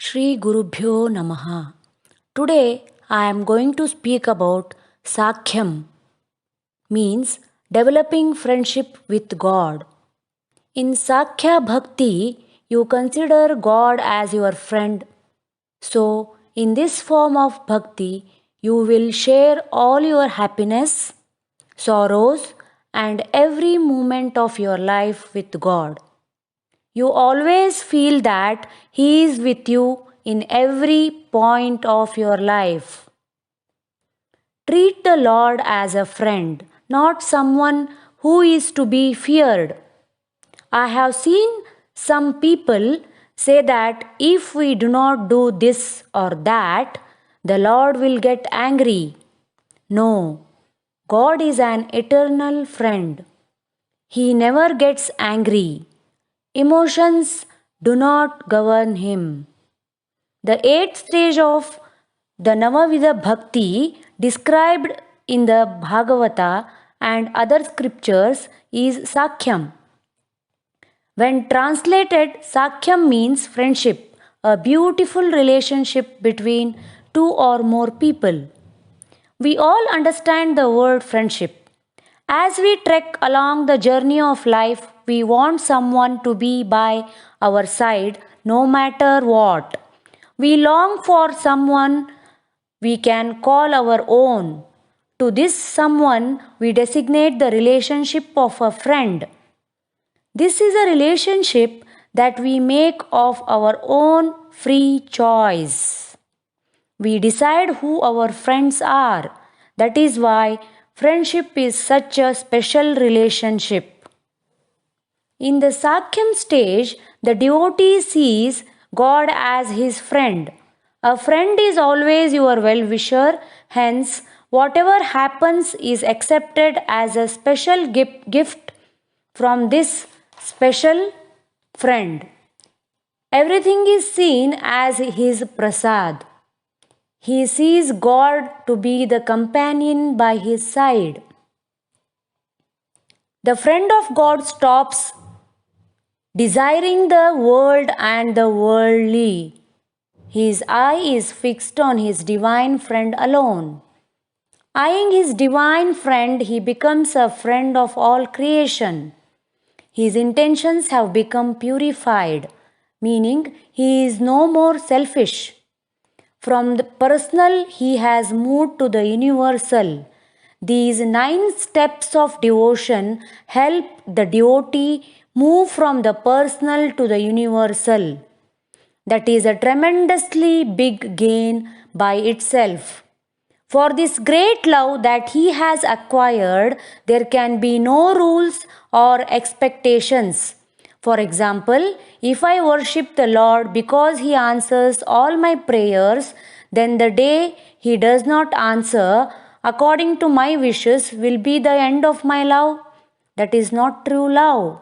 Shri Gurubhyo Namaha. Today I am going to speak about Sakhyam, means developing friendship with God. In Sakhya Bhakti, you consider God as your friend. So, in this form of bhakti, you will share all your happiness, sorrows, and every moment of your life with God. You always feel that He is with you in every point of your life. Treat the Lord as a friend, not someone who is to be feared. I have seen some people say that if we do not do this or that, the Lord will get angry. No, God is an eternal friend. He never gets angry. Emotions do not govern him. The eighth stage of the Navavidha Bhakti described in the Bhagavata and other scriptures is Sakhyam. When translated, Sakhyam means friendship, a beautiful relationship between two or more people. We all understand the word friendship. As we trek along the journey of life, we want someone to be by our side no matter what. We long for someone we can call our own. To this someone, we designate the relationship of a friend. This is a relationship that we make of our own free choice. We decide who our friends are. That is why friendship is such a special relationship. In the Sakhyam stage, the devotee sees God as his friend. A friend is always your well wisher, hence, whatever happens is accepted as a special gift from this special friend. Everything is seen as his prasad. He sees God to be the companion by his side. The friend of God stops desiring the world and the worldly. His eye is fixed on his divine friend alone. Eyeing his divine friend, he becomes a friend of all creation. His intentions have become purified, meaning he is no more selfish. From the personal, he has moved to the universal. These 9 steps of devotion help the devotee move from the personal to the universal. That is a tremendously big gain by itself. For this great love that he has acquired, there can be no rules or expectations. For example, if I worship the Lord because he answers all my prayers, then the day he does not answer according to my wishes will be the end of my love. That is not true love.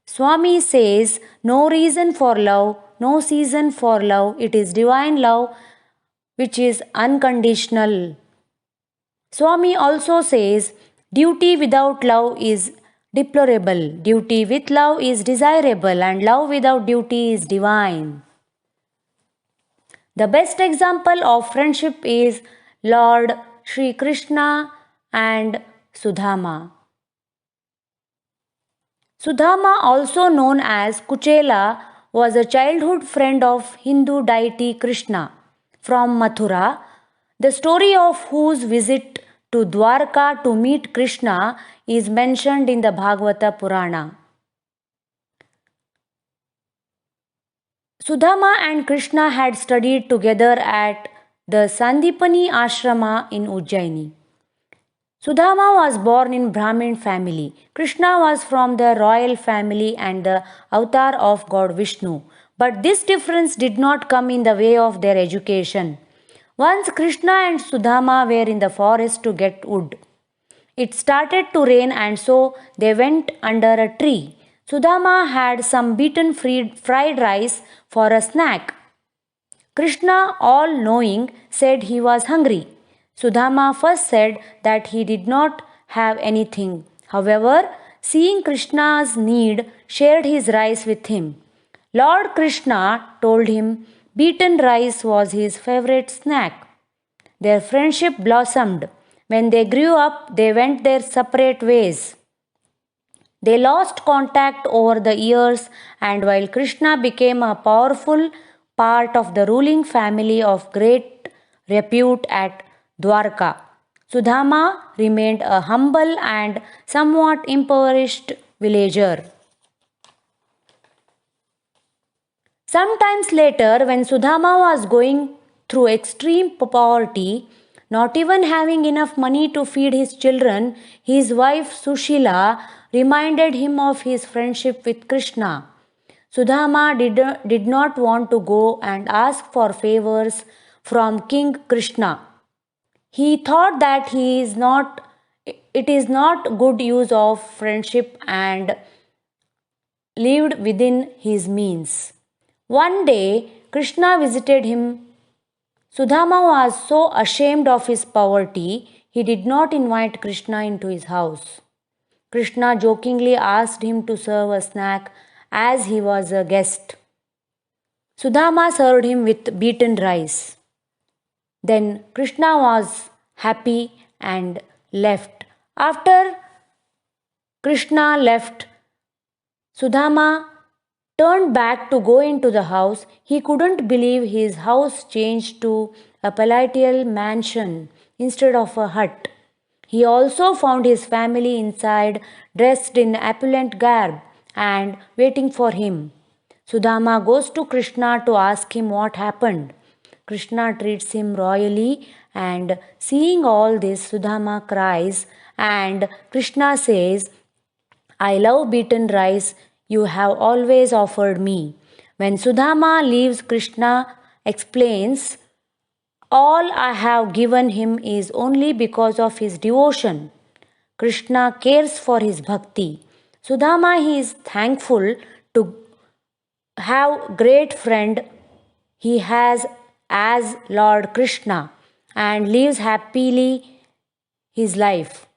Swami says, no reason for love, no season for love. It is divine love which is unconditional. Swami also says, duty without love is deplorable, duty with love is desirable, and love without duty is divine. The best example of friendship is Lord Sri Krishna and Sudama. Sudama, also known as Kuchela, was a childhood friend of Hindu deity Krishna from Mathura, the story of whose visit to Dwarka to meet Krishna is mentioned in the Bhagavata Purana. Sudama and Krishna had studied together at the Sandipani Ashrama in Ujjaini. Sudama was born in Brahmin family. Krishna was from the royal family and the avatar of God Vishnu. But this difference did not come in the way of their education. Once Krishna and Sudama were in the forest to get wood. It started to rain and so they went under a tree. Sudama had some beaten fried rice for a snack. Krishna, all knowing, said he was hungry. Sudama first said that he did not have anything. However, seeing Krishna's need, shared his rice with him. Lord Krishna told him, Beaten rice was his favorite snack. Their friendship blossomed. When they grew up, they went their separate ways. They lost contact over the years, and while Krishna became a powerful part of the ruling family of great repute at Dwarka, Sudama remained a humble and somewhat impoverished villager. Sometimes later, when Sudama was going through extreme poverty, not even having enough money to feed his children, his wife Sushila reminded him of his friendship with Krishna. Sudama did not want to go and ask for favors from King Krishna. He thought that it is not good use of friendship and lived within his means. One day, Krishna visited him. Sudama was so ashamed of his poverty, he did not invite Krishna into his house. Krishna jokingly asked him to serve a snack as he was a guest. Sudama served him with beaten rice. Then Krishna was happy and left. After Krishna left, Sudama turned back to go into the house. He couldn't believe his house changed to a palatial mansion instead of a hut. He also found his family inside, dressed in opulent garb and waiting for him. Sudama goes to Krishna to ask him what happened. Krishna treats him royally, and seeing all this, Sudama cries, and Krishna says, I love beaten rice you have always offered me. When Sudama leaves, Krishna explains, all I have given him is only because of his devotion. Krishna cares for his bhakti. Sudama is thankful to have great friend he has as Lord Krishna and lives happily his life.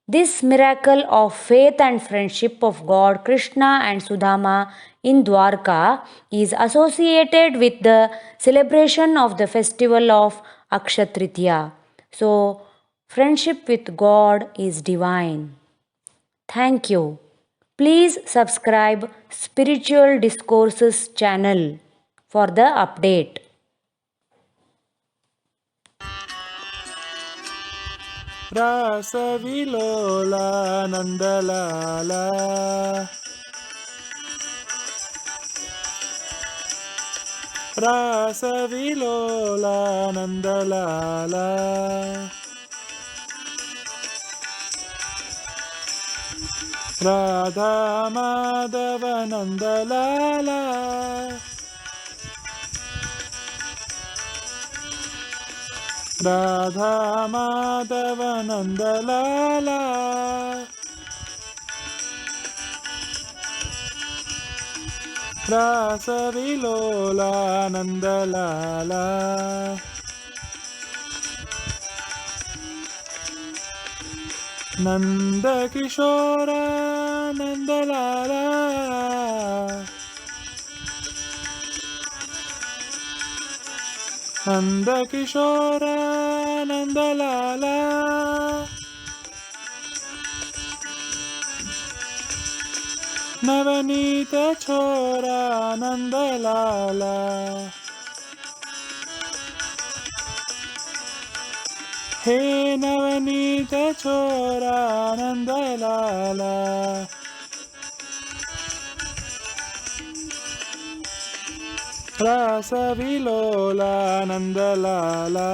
This miracle of faith and friendship of God, Krishna and Sudama in Dwarka is associated with the celebration of the festival of Akshatritiya. So, friendship with God is divine. Thank you. Please subscribe Spiritual Discourses channel for the update. रासविलोला Nandlala रासविलोला Nandlala Radha Madhav Nandlala Radha Madhav Nandlala रासविलोला Nandlala Nandkishore Nandlala Nandkishore Nandlala Navneet छोरा नन्दलाला हे नवनीत छोरा नन्दलाला रासविलोला नन्दलाला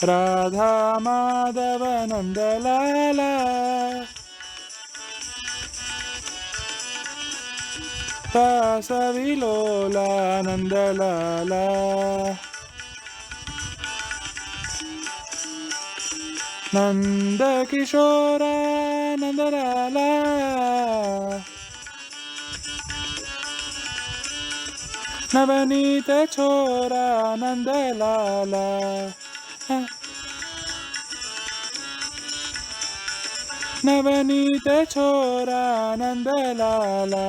राधा माधव नन्दलाला रासविलोला नन्दलाला नन्दकिशोर नन्दलाला नवनीत छोरा नन्दलाला नवनीत छोरा नंदलाला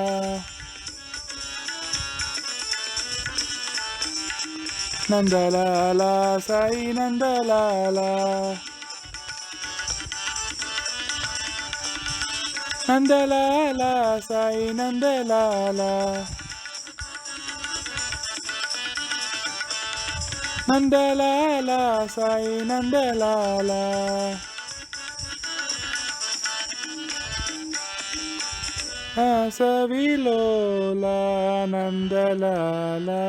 नंदलाला साई नंदलाला नंदलाला साई नंदलाला नंदलाला साई नंदलाला सविलोला नंदलाला